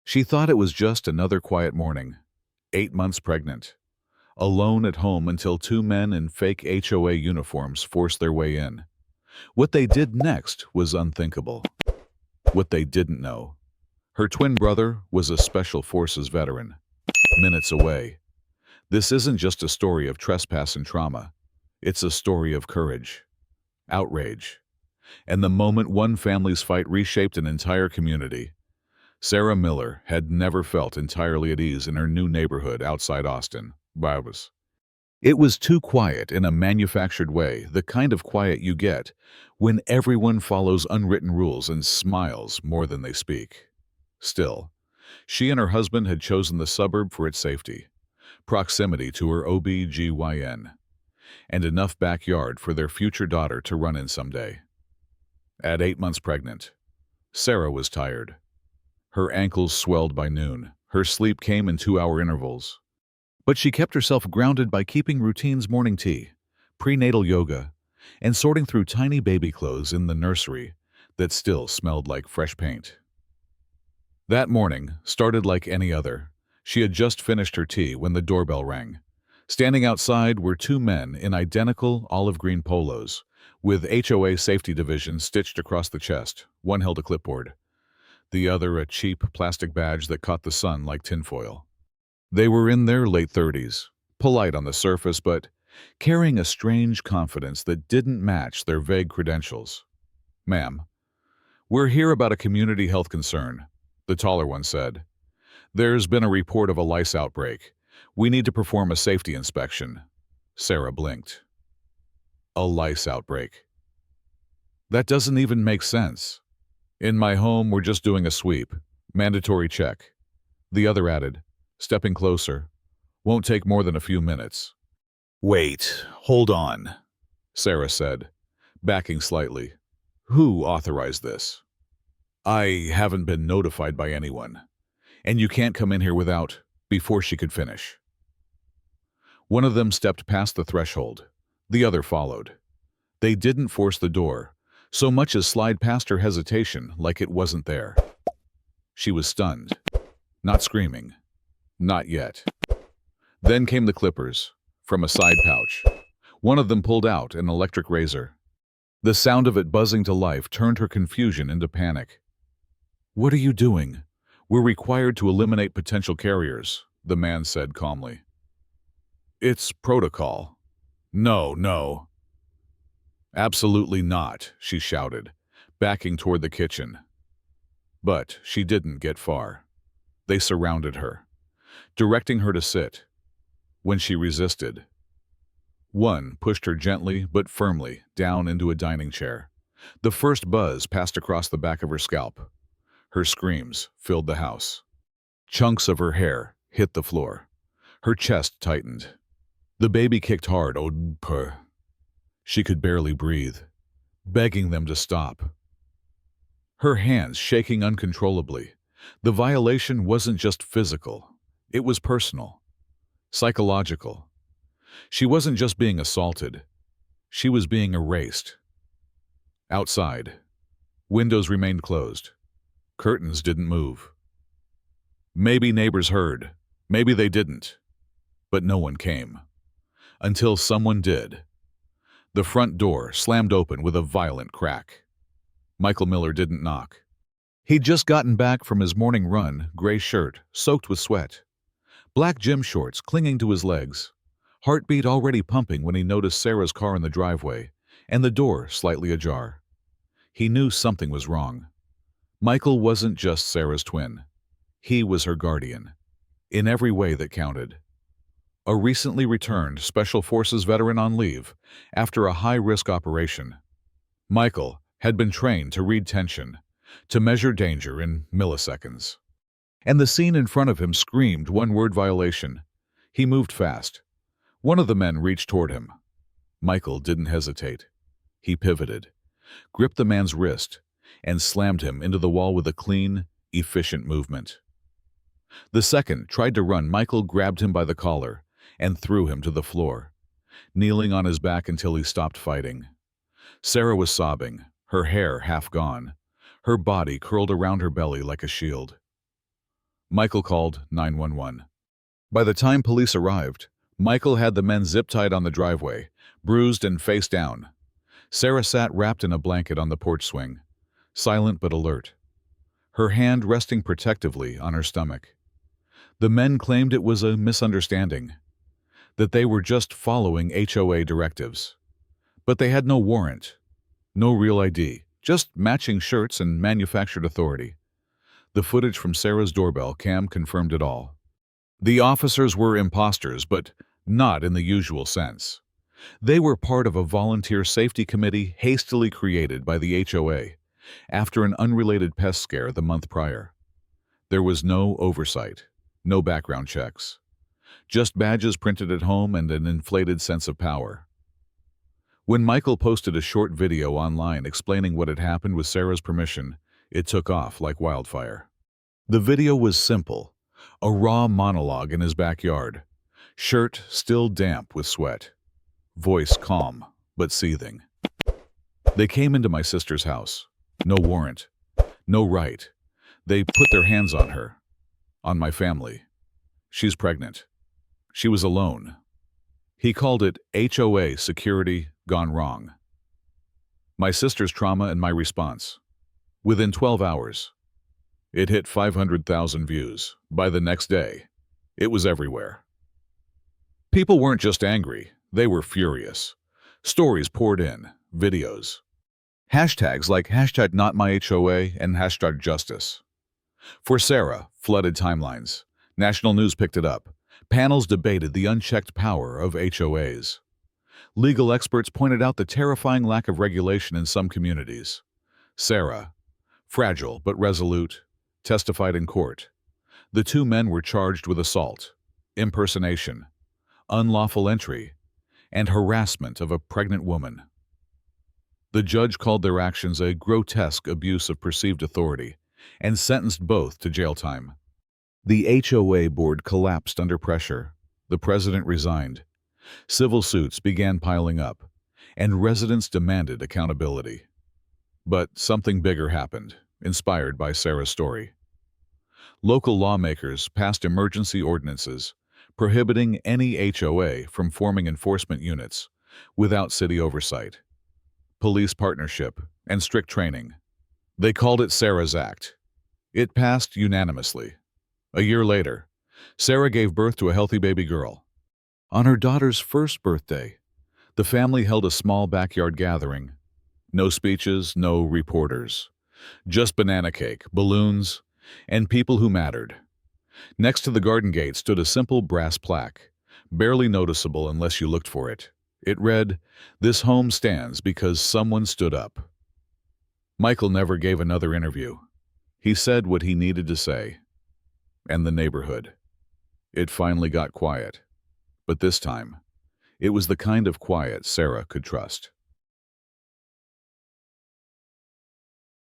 She thought it was just another quiet morning. 8 months pregnant. Alone at home until two men in fake HOA uniforms forced their way in. What they did next was unthinkable. What they didn't know. Her twin brother was a Special Forces veteran. Minutes away. This isn't just a story of trespass and trauma. It's a story of courage, outrage, and the moment one family's fight reshaped an entire community. Sarah Miller had never felt entirely at ease in her new neighborhood outside Austin. Barbas. It was too quiet in a manufactured way, the kind of quiet you get when everyone follows unwritten rules and smiles more than they speak. Still, she and her husband had chosen the suburb for its safety, proximity to her OB/GYN, and enough backyard for their future daughter to run in someday. At 8 months pregnant, Sarah was tired. Her ankles swelled by noon. Her sleep came in 2-hour intervals. But she kept herself grounded by keeping routines: morning tea, prenatal yoga, and sorting through tiny baby clothes in the nursery that still smelled like fresh paint. That morning started like any other. She had just finished her tea when the doorbell rang. Standing outside were two men in identical olive green polos, with HOA safety division stitched across the chest. One held a clipboard, the other a cheap plastic badge that caught the sun like tinfoil. They were in their late 30s, polite on the surface, but carrying a strange confidence that didn't match their vague credentials. "Ma'am, we're here about a community health concern," the taller one said. "There's been a report of a lice outbreak. We need to perform a safety inspection." Sarah blinked. A lice outbreak. That doesn't even make sense. "In my home, we're just doing a sweep. Mandatory check." The other added, stepping closer. "Won't take more than a few minutes." "Wait, hold on," Sarah said, backing slightly. "Who authorized this?" "I haven't been notified by anyone. And you can't come in here without..." Before she could finish, one of them stepped past the threshold. The other followed. They didn't force the door, so much as slide past her hesitation like it wasn't there. She was stunned. Not screaming. Not yet. Then came the clippers, from a side pouch. One of them pulled out an electric razor. The sound of it buzzing to life turned her confusion into panic. "What are you doing? We're required to eliminate potential carriers," the man said calmly. "It's protocol." No. "Absolutely not," she shouted, backing toward the kitchen. But she didn't get far. They surrounded her, directing her to sit. When she resisted, one pushed her gently but firmly down into a dining chair. The first buzz passed across the back of her scalp. Her screams filled the house. Chunks of her hair hit the floor. Her chest tightened. The baby kicked hard. Oh, purr. She could barely breathe, begging them to stop. Her hands shaking uncontrollably. The violation wasn't just physical. It was personal, psychological. She wasn't just being assaulted. She was being erased. Outside, windows remained closed. Curtains didn't move. Maybe neighbors heard. Maybe they didn't. But no one came. Until someone did. The front door slammed open with a violent crack. Michael Miller didn't knock. He'd just gotten back from his morning run, gray shirt, soaked with sweat. Black gym shorts clinging to his legs. Heartbeat already pumping when he noticed Sarah's car in the driveway, and the door slightly ajar. He knew something was wrong. Michael wasn't just Sarah's twin. He was her guardian, in every way that counted. A recently returned Special Forces veteran on leave after a high-risk operation. Michael had been trained to read tension, to measure danger in milliseconds. And the scene in front of him screamed one-word violation. He moved fast. One of the men reached toward him. Michael didn't hesitate. He pivoted, gripped the man's wrist, and slammed him into the wall with a clean, efficient movement. The second tried to run. Michael grabbed him by the collar and threw him to the floor, kneeling on his back until he stopped fighting. Sarah was sobbing, her hair half gone, her body curled around her belly like a shield. Michael called 911. By the time police arrived, Michael had the men zip-tied on the driveway, bruised and face down. Sarah sat wrapped in a blanket on the porch swing, silent but alert, her hand resting protectively on her stomach. The men claimed it was a misunderstanding, that they were just following HOA directives. But they had no warrant, no real ID, just matching shirts and manufactured authority. The footage from Sarah's doorbell cam confirmed it all. The officers were imposters, but not in the usual sense. They were part of a volunteer safety committee hastily created by the HOA after an unrelated pest scare the month prior. There was no oversight, no background checks, just badges printed at home and an inflated sense of power. When Michael posted a short video online explaining what had happened with Sarah's permission, it took off like wildfire. The video was simple, a raw monologue in his backyard, shirt still damp with sweat, voice calm but seething. They came into my sister's house. No warrant, no right. They put their hands on her, on my family. She's pregnant. She was alone. He called it HOA security gone wrong. My sister's trauma and my response. Within 12 hours, it hit 500,000 views. By the next day, it was everywhere. People weren't just angry, they were furious. Stories poured in, videos. Hashtags like #NotMyHOA and #Justice. For Sarah, flooded timelines. National news picked it up. Panels debated the unchecked power of HOAs. Legal experts pointed out the terrifying lack of regulation in some communities. Sarah, fragile but resolute, testified in court. The two men were charged with assault, impersonation, unlawful entry, and harassment of a pregnant woman. The judge called their actions a grotesque abuse of perceived authority and sentenced both to jail time. The HOA board collapsed under pressure. The president resigned. Civil suits began piling up, and residents demanded accountability. But something bigger happened, inspired by Sarah's story. Local lawmakers passed emergency ordinances prohibiting any HOA from forming enforcement units without city oversight, police partnership, and strict training. They called it Sarah's Act. It passed unanimously. A year later, Sarah gave birth to a healthy baby girl. On her daughter's first birthday, the family held a small backyard gathering. No speeches, no reporters. Just banana cake, balloons, and people who mattered. Next to the garden gate stood a simple brass plaque, barely noticeable unless you looked for it. It read, "This home stands because someone stood up." Michael never gave another interview. He said what he needed to say. And the neighborhood. It finally got quiet. But this time, it was the kind of quiet Sarah could trust.